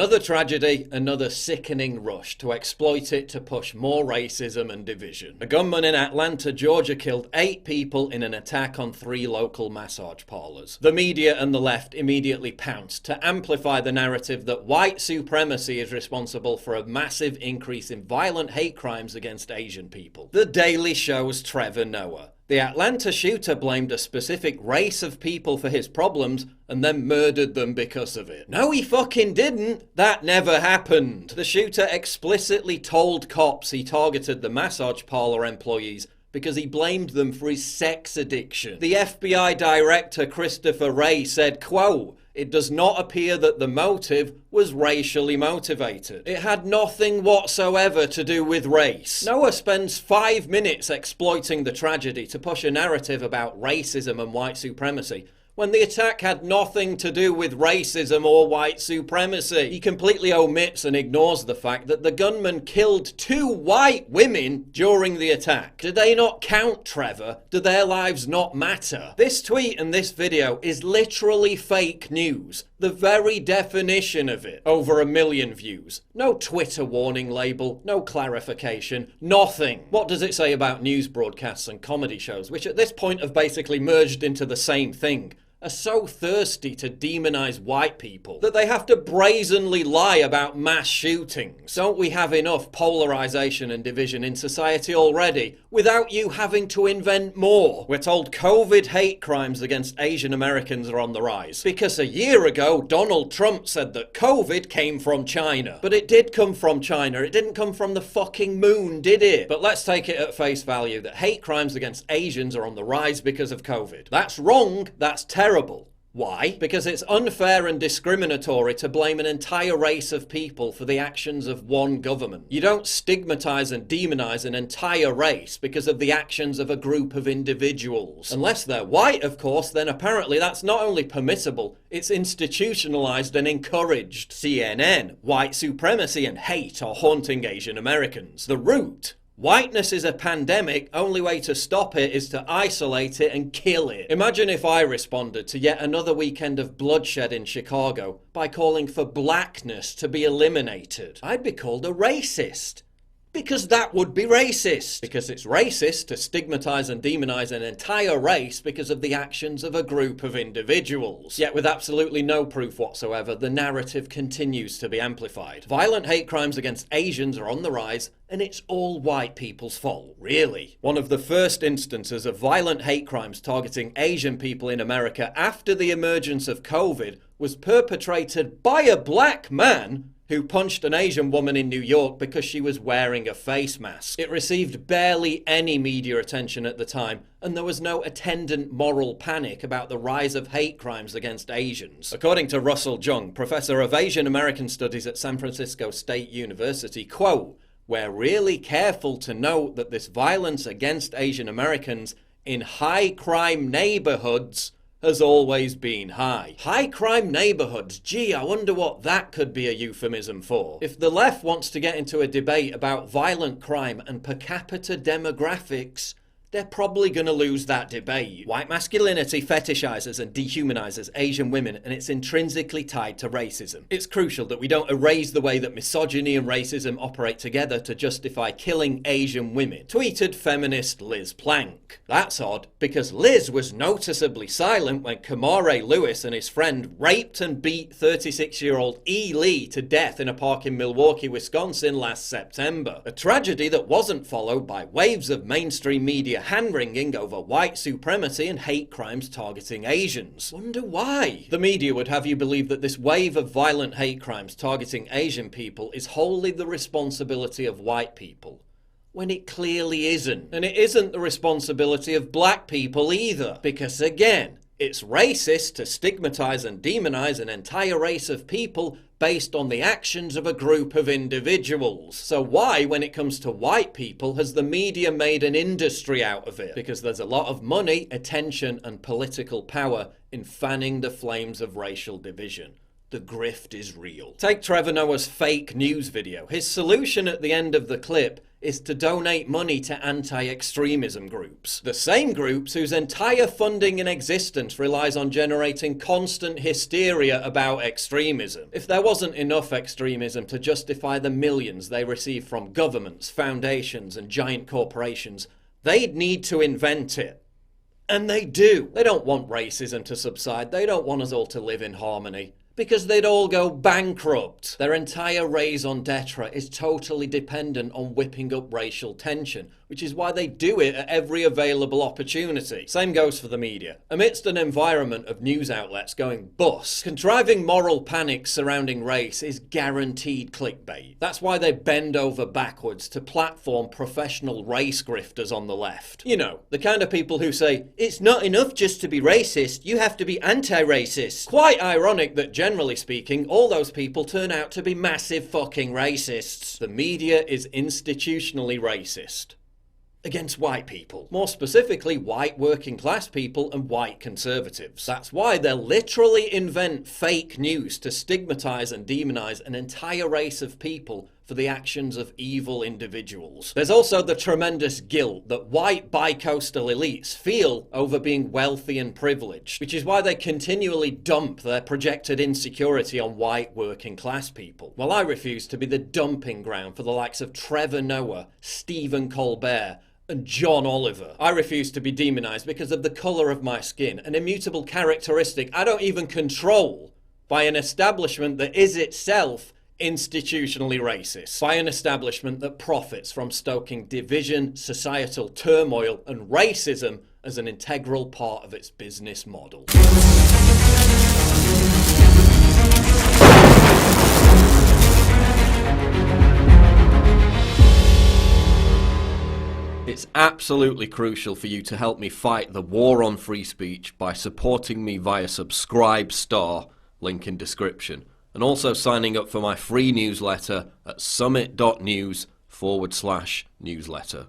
Another tragedy, another sickening rush to exploit it to push more racism and division. A gunman in Atlanta, Georgia killed 8 people in an attack on 3 local massage parlors. The media and the left immediately pounced to amplify the narrative that white supremacy is responsible for a massive increase in violent hate crimes against Asian people. The Daily Show's Trevor Noah. The Atlanta shooter blamed a specific race of people for his problems and then murdered them because of it. No, he fucking didn't. That never happened. The shooter explicitly told cops he targeted the massage parlor employees because he blamed them for his sex addiction. The FBI director Christopher Wray said, quote, "It does not appear that the motive was racially motivated. It had nothing whatsoever to do with race." Noah spends 5 minutes exploiting the tragedy to push a narrative about racism and white supremacy, when the attack had nothing to do with racism or white supremacy. He completely omits and ignores the fact that the gunman killed 2 white women during the attack. Do they not count, Trevor? Do their lives not matter? This tweet and this video is literally fake news. The very definition of it. Over 1 million views. No Twitter warning label, no clarification, nothing. What does it say about news broadcasts and comedy shows, which at this point have basically merged into the same thing, are so thirsty to demonize white people that they have to brazenly lie about mass shootings? Don't we have enough polarization and division in society already without you having to invent more? We're told COVID hate crimes against Asian Americans are on the rise because a year ago Donald Trump said that COVID came from China. But it did come from China. It didn't come from the fucking moon, did it? But let's take it at face value that hate crimes against Asians are on the rise because of COVID. That's wrong. That's terrible. Why? Because it's unfair and discriminatory to blame an entire race of people for the actions of one government. You don't stigmatize and demonize an entire race because of the actions of a group of individuals. Unless they're white, of course, then apparently that's not only permissible, it's institutionalized and encouraged. CNN, white supremacy and hate are haunting Asian Americans. The Root. Whiteness is a pandemic, only way to stop it is to isolate it and kill it. Imagine if I responded to yet another weekend of bloodshed in Chicago by calling for blackness to be eliminated. I'd be called a racist. Because that would be racist. Because it's racist to stigmatize and demonize an entire race because of the actions of a group of individuals. Yet with absolutely no proof whatsoever, the narrative continues to be amplified. Violent hate crimes against Asians are on the rise, and it's all white people's fault. Really? One of the first instances of violent hate crimes targeting Asian people in America after the emergence of COVID was perpetrated by a black man who punched an Asian woman in New York because she was wearing a face mask. It received barely any media attention at the time, and there was no attendant moral panic about the rise of hate crimes against Asians. According to Russell Jung, professor of Asian American Studies at San Francisco State University, quote, "We're really careful to note that this violence against Asian Americans in high crime neighborhoods has always been high." High crime neighborhoods, gee, I wonder what that could be a euphemism for. If the left wants to get into a debate about violent crime and per capita demographics, they're probably going to lose that debate. White masculinity fetishizes and dehumanizes Asian women, and it's intrinsically tied to racism. It's crucial that we don't erase the way that misogyny and racism operate together to justify killing Asian women, tweeted feminist Liz Plank. That's odd, because Liz was noticeably silent when Kamare Lewis and his friend raped and beat 36-year-old E. Lee to death in a park in Milwaukee, Wisconsin last September. A tragedy that wasn't followed by waves of mainstream media hand-wringing over white supremacy and hate crimes targeting Asians. Wonder why? The media would have you believe that this wave of violent hate crimes targeting Asian people is wholly the responsibility of white people, when it clearly isn't. And it isn't the responsibility of black people either, because again, it's racist to stigmatize and demonize an entire race of people based on the actions of a group of individuals. So why, when it comes to white people, has the media made an industry out of it? Because there's a lot of money, attention, and political power in fanning the flames of racial division. The grift is real. Take Trevor Noah's fake news video. His solution at the end of the clip is to donate money to anti-extremism groups. The same groups whose entire funding in existence relies on generating constant hysteria about extremism. If there wasn't enough extremism to justify the millions they receive from governments, foundations, and giant corporations, they'd need to invent it. And they do. They don't want racism to subside. They don't want us all to live in harmony. Because they'd all go bankrupt. Their entire raison d'etre is totally dependent on whipping up racial tension, which is why they do it at every available opportunity. Same goes for the media. Amidst an environment of news outlets going bust, contriving moral panics surrounding race is guaranteed clickbait. That's why they bend over backwards to platform professional race grifters on the left. You know, the kind of people who say, it's not enough just to be racist, you have to be anti-racist. Quite ironic that generally speaking, all those people turn out to be massive fucking racists. The media is institutionally racist. Against white people. More specifically, white working class people and white conservatives. That's why they'll literally invent fake news to stigmatize and demonize an entire race of people for the actions of evil individuals. There's also the tremendous guilt that white bi-coastal elites feel over being wealthy and privileged, which is why they continually dump their projected insecurity on white working class people. While I refuse to be the dumping ground for the likes of Trevor Noah, Stephen Colbert, and John Oliver. I refuse to be demonized because of the color of my skin, an immutable characteristic I don't even control, by an establishment that is itself institutionally racist, by an establishment that profits from stoking division, societal turmoil, and racism as an integral part of its business model. It's absolutely crucial for you to help me fight the war on free speech by supporting me via Subscribe Star, link in description, and also signing up for my free newsletter at summit.news/newsletter.